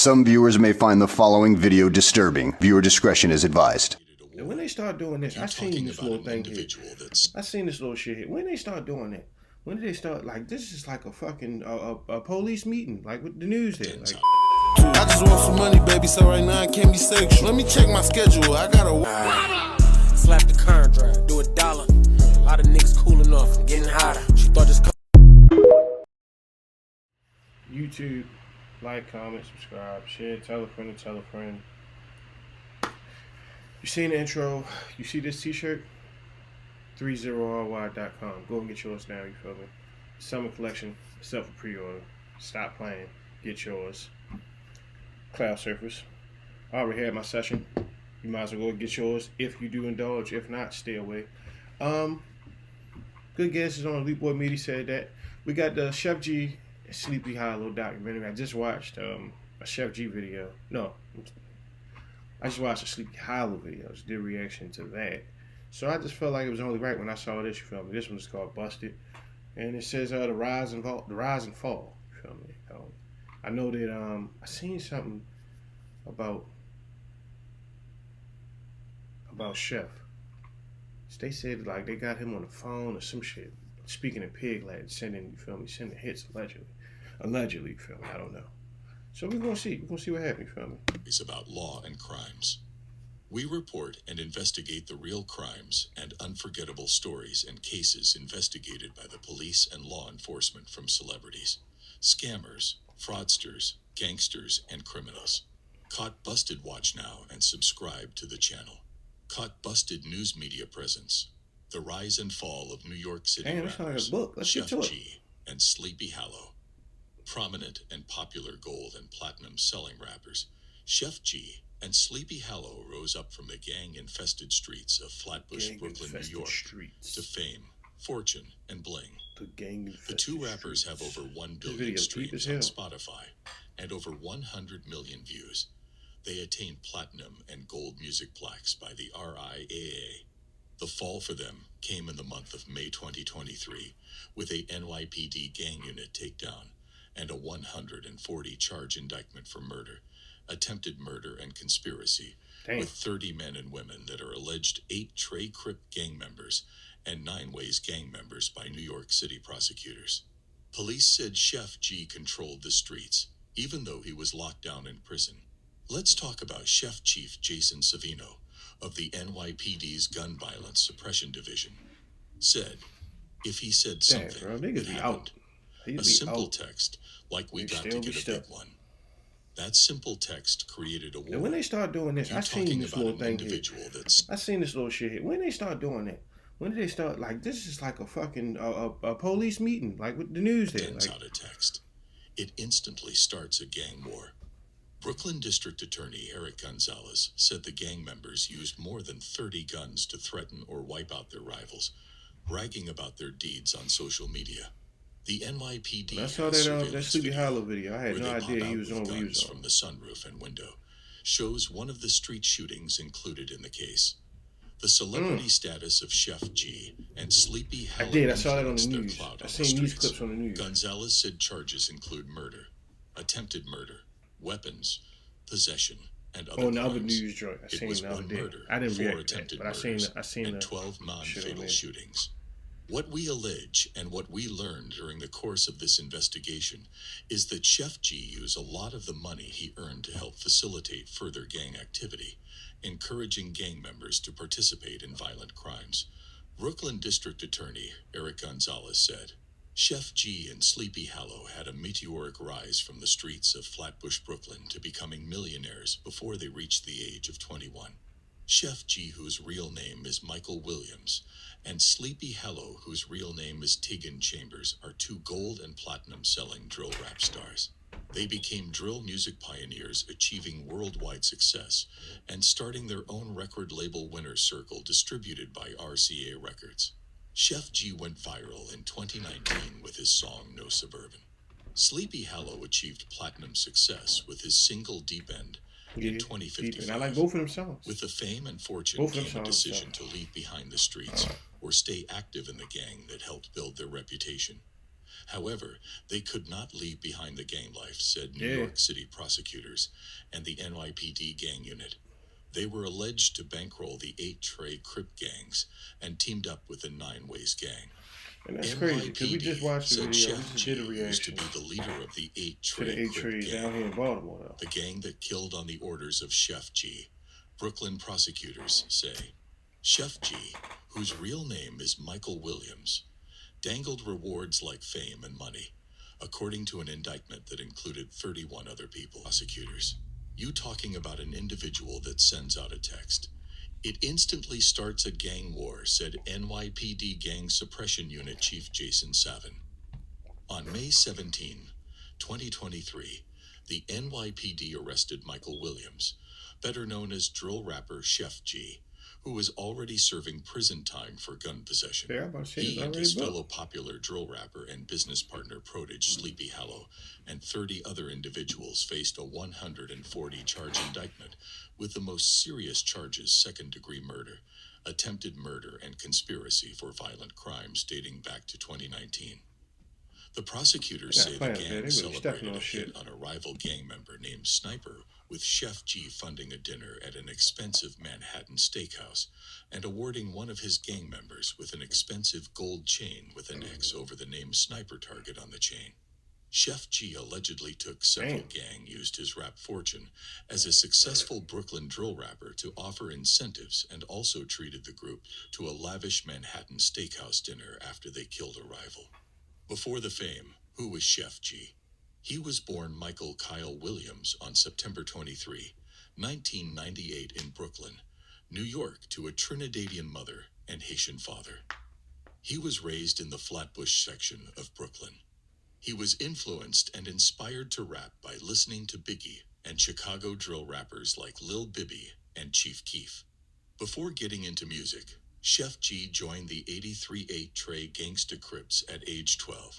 Some viewers may find the following video disturbing. Viewer discretion is advised. And when they start doing this, I seen this little thing here. I seen this little shit here. When they start doing that, when did they start, like, this is like a fucking a police meeting, like with the news there. Like, I just want some money, baby, so right now I can't be sexual. Let me check my schedule. I gotta slap the current drive, do $1. A lot of niggas cool enough, I'm getting hotter. She thought this. YouTube, like, comment, subscribe, share, tell a friend to tell a friend. You seen the intro? You see this t-shirt? 30RY.com. Go and get yours now, you feel me? Summer collection, sell for pre-order. Stop playing, get yours. Cloud Surfers. I already had my session. You might as well go get yours if you do indulge. If not, stay away. Good guesses on Elite Boy Media said that. We got the Sheff G Sleepy Hallow documentary. I just watched a Sheff G video. No, I just watched a Sleepy Hallow video. Just did a reaction to that. So I just felt like it was only right when I saw this. You feel me? This one's called Busted, and it says the rise and fall. You feel me? I know that I seen something about Sheff. They said like they got him on the phone or some shit, speaking in pig Latin, sending hits allegedly, you feel me? I don't know. So we're gonna see what happens, you feel me? Is about law and crimes. We report and investigate the real crimes and unforgettable stories and cases investigated by the police and law enforcement from celebrities, scammers, fraudsters, gangsters, and criminals. Caught Busted, watch now and subscribe to the channel. Caught Busted news media presence. The rise and fall of New York City rappers, Sheff G and Sleepy Hallow. Prominent and popular gold and platinum selling rappers, Sheff G and Sleepy Hallow rose up from the gang-infested streets of Flatbush, Brooklyn, New York, to fame, fortune, and bling. The two rappers have over 1 billion streams on Spotify and over 100 million views. They attained platinum and gold music plaques by the RIAA. The fall for them came in the month of May 2023 with a NYPD gang unit takedown and a 140 charge indictment for murder, attempted murder, and conspiracy, with 30 men and women that are alleged 8 Trey Crip gang members and 9 Ways gang members by New York City prosecutors. Police said Sheff G controlled the streets, even though he was locked down in prison. Let's talk about Sheff Chief Jason Savino of the NYPD's Gun Violence Suppression Division. Said, if he said something that happened, a simple text like we got to get a big one. That simple text created a war. And when they start doing this, I seen this little thing here. I seen this little shit here. When they start doing that, when did they start, like, this is like a fucking a police meeting, like with the news there. Sends out a text. It instantly starts a gang war. Brooklyn District Attorney Eric Gonzalez said the gang members used more than 30 guns to threaten or wipe out their rivals, bragging about their deeds on social media. The NYPD I saw that Sleepy Hallow video. I had no idea he was on what he was on. From the sunroof and window shows one of the street shootings included in the case. The celebrity status of Sheff G and Sleepy Hallow. I saw that on the news. I seen these clips on the news. Gonzalez said charges include murder, attempted murder, weapons, possession, and other crimes. Other news joint. I seen the other day. I didn't react to that, but I seen and 12 non-fatal shootings. What we allege and what we learned during the course of this investigation is that Sheff G used a lot of the money he earned to help facilitate further gang activity, encouraging gang members to participate in violent crimes. Brooklyn District Attorney Eric Gonzalez said, Sheff G and Sleepy Hallow had a meteoric rise from the streets of Flatbush, Brooklyn to becoming millionaires before they reached the age of 21. Sheff G, whose real name is Michael Williams, and Sleepy Hallow, whose real name is Tegan Chambers, are 2 gold and platinum selling drill rap stars. They became drill music pioneers, achieving worldwide success and starting their own record label Winner's Circle, distributed by RCA Records. Sheff G went viral in 2019 with his song No Suburban. Sleepy Hallow achieved platinum success with his single Deep End in 2055. And I like both of them songs. With the fame and fortune came a decision to leave behind the streets or stay active in the gang that helped build their reputation. However, they could not leave behind the gang life, said New Yeah. York City prosecutors and the NYPD gang unit. They were alleged to bankroll the 8 Trey Crip gangs and teamed up with the 9 Ways gang. And that's crazy because we just watched the said video. Sheff We just did a G used to reaction be the leader of the 8 to the Trey 8 Crip trades down gang, here in Baltimore, though. the gang that killed on the orders of Sheff G. Brooklyn prosecutors say Sheff G, whose real name is Michael Williams, dangled rewards like fame and money, according to an indictment that included 31 other people. Prosecutors, you talking about an individual that sends out a text. It instantly starts a gang war, said NYPD Gang Suppression Unit Chief Jason Savin. On May 17, 2023, the NYPD arrested Michael Williams, better known as drill rapper Sheff G, who was already serving prison time for gun possession. Yeah, I'm about to say He it's and already his booked. fellow popular drill rapper and business partner Prodige Sleepy Hallow and 30 other individuals faced a 140-charge indictment, with the most serious charges second-degree murder, attempted murder, and conspiracy for violent crimes dating back to 2019. The prosecutors Yeah, say the playing fair. They gang really stepping celebrated on a shit. hit on a rival gang member named Sniper, with Sheff G funding a dinner at an expensive Manhattan steakhouse and awarding one of his gang members with an expensive gold chain with an X over the name Sniper Target on the chain. Sheff G allegedly took several gang used his rap fortune as a successful Brooklyn drill rapper to offer incentives and also treated the group to a lavish Manhattan steakhouse dinner after they killed a rival. Before the fame, who was Sheff G? He was born Michael Kyle Williams on September 23, 1998 in Brooklyn, New York, to a Trinidadian mother and Haitian father. He was raised in the Flatbush section of Brooklyn. He was influenced and inspired to rap by listening to Biggie and Chicago drill rappers like Lil Bibby and Chief Keef. Before getting into music, Sheff G joined the 83 8 Trey Gangsta Crips at age 12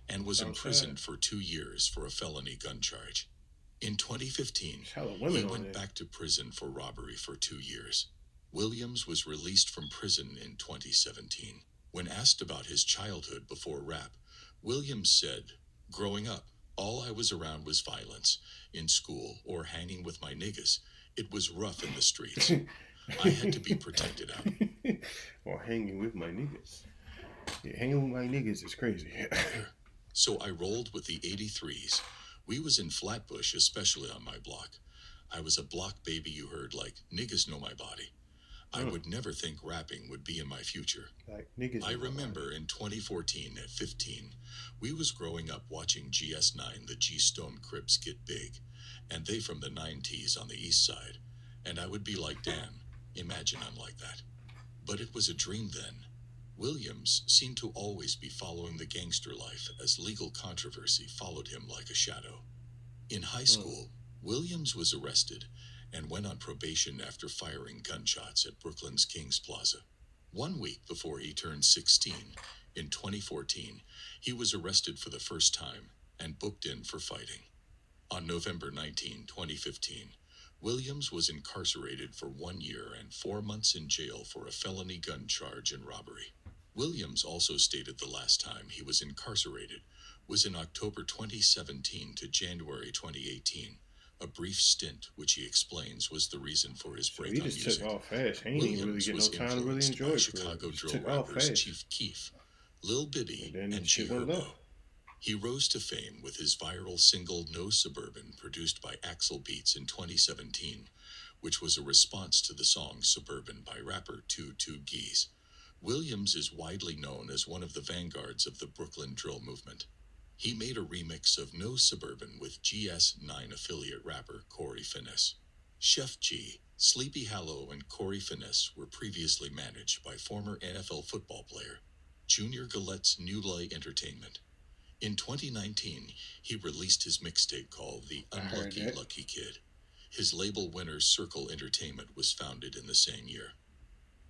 and was imprisoned for 2 years for a felony gun charge. In 2015, he went back to prison for robbery for 2 years. Williams was released from prison in 2017. When asked about his childhood before rap, Williams said, "Growing up, all I was around was violence. In school or hanging with my niggas, it was rough in the streets. I had to be protected out." Or hanging with my niggas. Yeah, hanging with my niggas is crazy. So I rolled with the 83s. We was in Flatbush, especially on my block. I was a block baby you heard like, niggas know my body. I would never think rapping would be in my future. Like niggas. I remember in 2014 at 15, we was growing up watching GS9, the G-Stone Crips, get big, and they from the 90s on the east side. And I would be like, damn, imagine I'm like that. But it was a dream then. Williams seemed to always be following the gangster life as legal controversy followed him like a shadow. In high school, Williams was arrested and went on probation after firing gunshots at Brooklyn's Kings Plaza. 1 week before he turned 16, in 2014, he was arrested for the first time and booked in for fighting. On November 19, 2015, Williams was incarcerated for 1 year and 4 months in jail for a felony gun charge and robbery. Williams also stated the last time he was incarcerated was in October 2017 to January 2018, a brief stint which he explains was the reason for his break He on just music. took off fast. He ain't even really get no time to really influenced enjoy by it. Chicago He drill took off rappers fast. Chief Keef, Lil Bibby, And then and shit went G-Herbo. left. He rose to fame with his viral single No Suburban, produced by Axel Beats in 2017, which was a response to the song Suburban by rapper 2 Geese. Williams is widely known as one of the vanguards of the Brooklyn drill movement. He made a remix of No Suburban with GS9 affiliate rapper Corey Finesse. Sheff G, Sleepy Hallow, and Corey Finesse were previously managed by former NFL football player Junior Galette's New Lay Entertainment. In 2019, he released his mixtape called The Unlucky Lucky Kid. His label Winner Circle Entertainment was founded in the same year.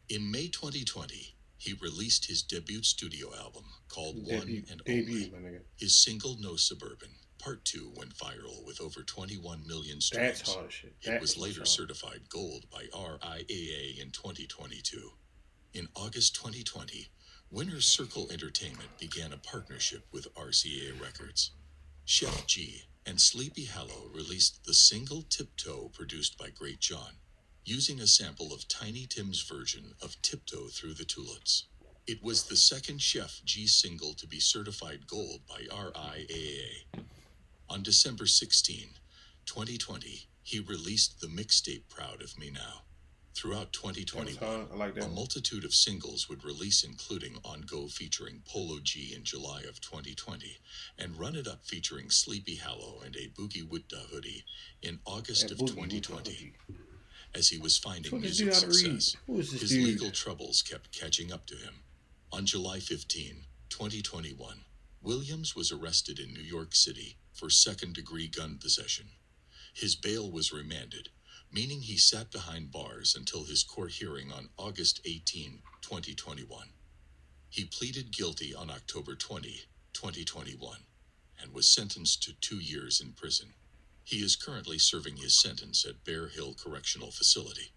In May 2020, he released his debut studio album called One and Only. His single No Suburban, Part 2, went viral with over 21 million streams. That's hard shit. It was later certified gold by RIAA in 2022. In August 2020, Winner's Circle Entertainment began a partnership with RCA Records. Sheff G and Sleepy Hallow released the single Tiptoe produced by Great John, using a sample of Tiny Tim's version of Tiptoe Through the Tulips. It was the second Sheff G single to be certified gold by RIAA. On December 16, 2020, he released the mixtape Proud of Me Now. Throughout 2021, I like that a one. multitude of singles would release, including On Go featuring Polo G in July of 2020, and Run It Up featuring Sleepy Hallow and a Boogie Wutta Hoodie in August That of Boogie 2020. Hoodie. As he was finding What this music dude ought to read? success, Who is this his dude? legal troubles kept catching up to him. On July 15, 2021, Williams was arrested in New York City for second-degree gun possession. His bail was remanded, meaning he sat behind bars until his court hearing on August 18, 2021. He pleaded guilty on October 20, 2021, and was sentenced to 2 years in prison. He is currently serving his sentence at Bear Hill Correctional Facility.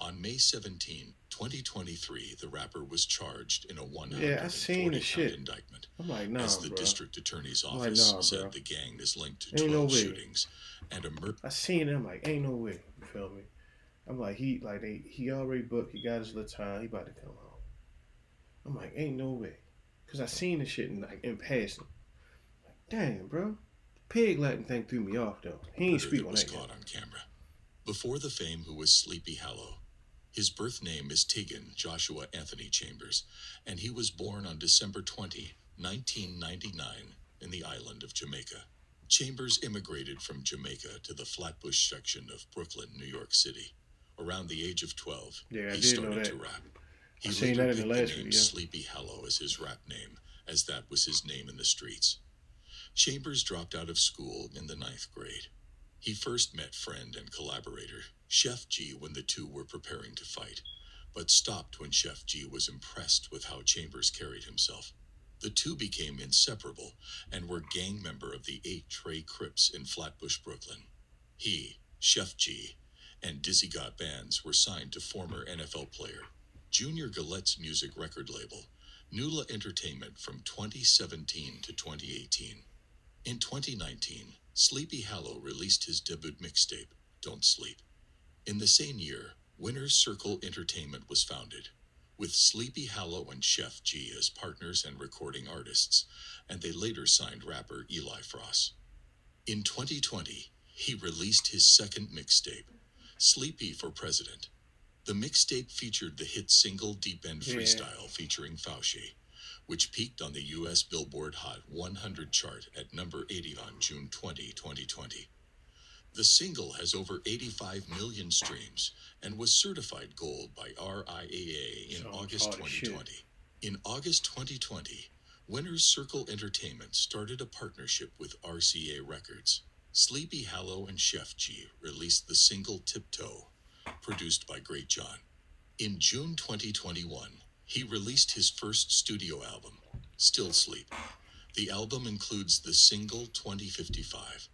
On May 17, 2023, the rapper was charged in a 140-count indictment. I'm like, nah, as the bro. district attorney's I'm like, office nah, said bro. the gang is linked to Ain't 12 no way. shootings and a murder. I seen it. I'm like, ain't no way. You feel me? I'm like, he already booked. He got his little time. He about to come home. I'm like, ain't no way. Cause I seen the shit in passing. Like, damn, bro. Pig Latin thing threw me off though. He ain't speak that on was that caught yet. on camera. Before the fame who was Sleepy Hallow, his birth name is Tegan Joshua Anthony Chambers, and he was born on December 20, 1999, in the island of Jamaica. Chambers immigrated from Jamaica to the Flatbush section of Brooklyn, New York City. Around the age of 12, Yeah, I he did know started that. to rap. He I seen later that in the picked last the name video. Sleepy Hallow as his rap name, as that was his name in the streets. Chambers dropped out of school in the 9th grade. He first met friend and collaborator Sheff G when the two were preparing to fight, but stopped when Sheff G was impressed with how Chambers carried himself. The two became inseparable and were gang member of the 8 Trey Crips in Flatbush, Brooklyn. He, Sheff G, and Dizzy Got Bands were signed to former NFL player Junior Galette's music record label, Nula Entertainment, from 2017 to 2018. In 2019, Sleepy Hallow released his debut mixtape, Don't Sleep. In the same year, Winner's Circle Entertainment was founded, with Sleepy Hallow and Sheff G as partners and recording artists, and they later signed rapper Eli Frost. In 2020, he released his second mixtape, Sleepy for President. The mixtape featured the hit single Deep End Freestyle featuring Fauci, which peaked on the U.S. Billboard Hot 100 chart at number 80 on June 20, 2020. The single has over 85 million streams and was certified gold by RIAA in August 2020. In August 2020, Winner's Circle Entertainment started a partnership with RCA Records. Sleepy Hallow and Sheff G released the single Tiptoe, produced by Great John. In June 2021, he released his first studio album, Still Sleep. The album includes the single 2055,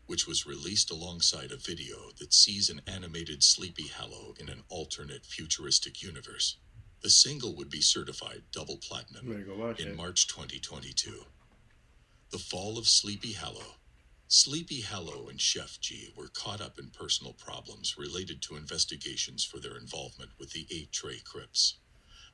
which was released alongside a video that sees an animated Sleepy Hallow in an alternate futuristic universe. The single would be certified double platinum in March 2022. The fall of Sleepy Hallow. Sleepy Hallow and Sheff G were caught up in personal problems related to investigations for their involvement with the 8 Trey Crips.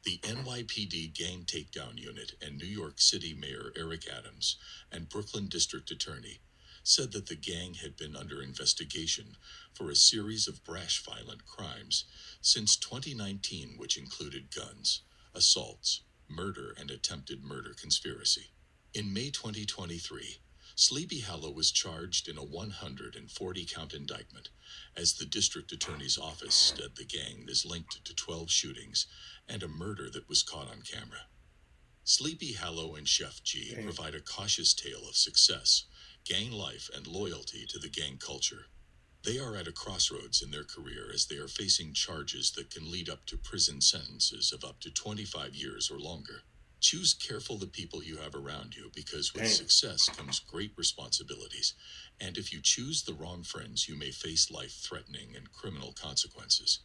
The NYPD Gang Takedown Unit and New York City Mayor Eric Adams and Brooklyn District Attorney said that the gang had been under investigation for a series of brash violent crimes since 2019, which included guns, assaults, murder, and attempted murder conspiracy. In May 2023, Sleepy Hallow was charged in a 140-count indictment, as the district attorney's office said the gang is linked to 12 shootings and a murder that was caught on camera. Sleepy Hallow and Sheff G provide a cautious tale of success, gang life, and loyalty to the gang culture. They are at a crossroads in their career as they are facing charges that can lead up to prison sentences of up to 25 years or longer. Choose careful the people you have around you, because with success comes great responsibilities, and if you choose the wrong friends, you may face life-threatening and criminal consequences.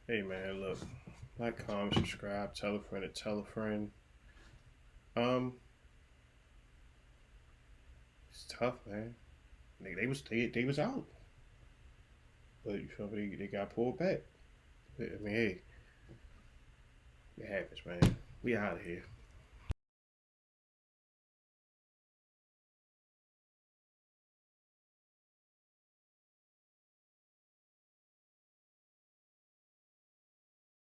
Hey man, look, like, comment, subscribe, tell a friend to tell a friend. It's tough, man. They was out, but you feel me? They got pulled back. I mean, hey, it happens, man. We out of here.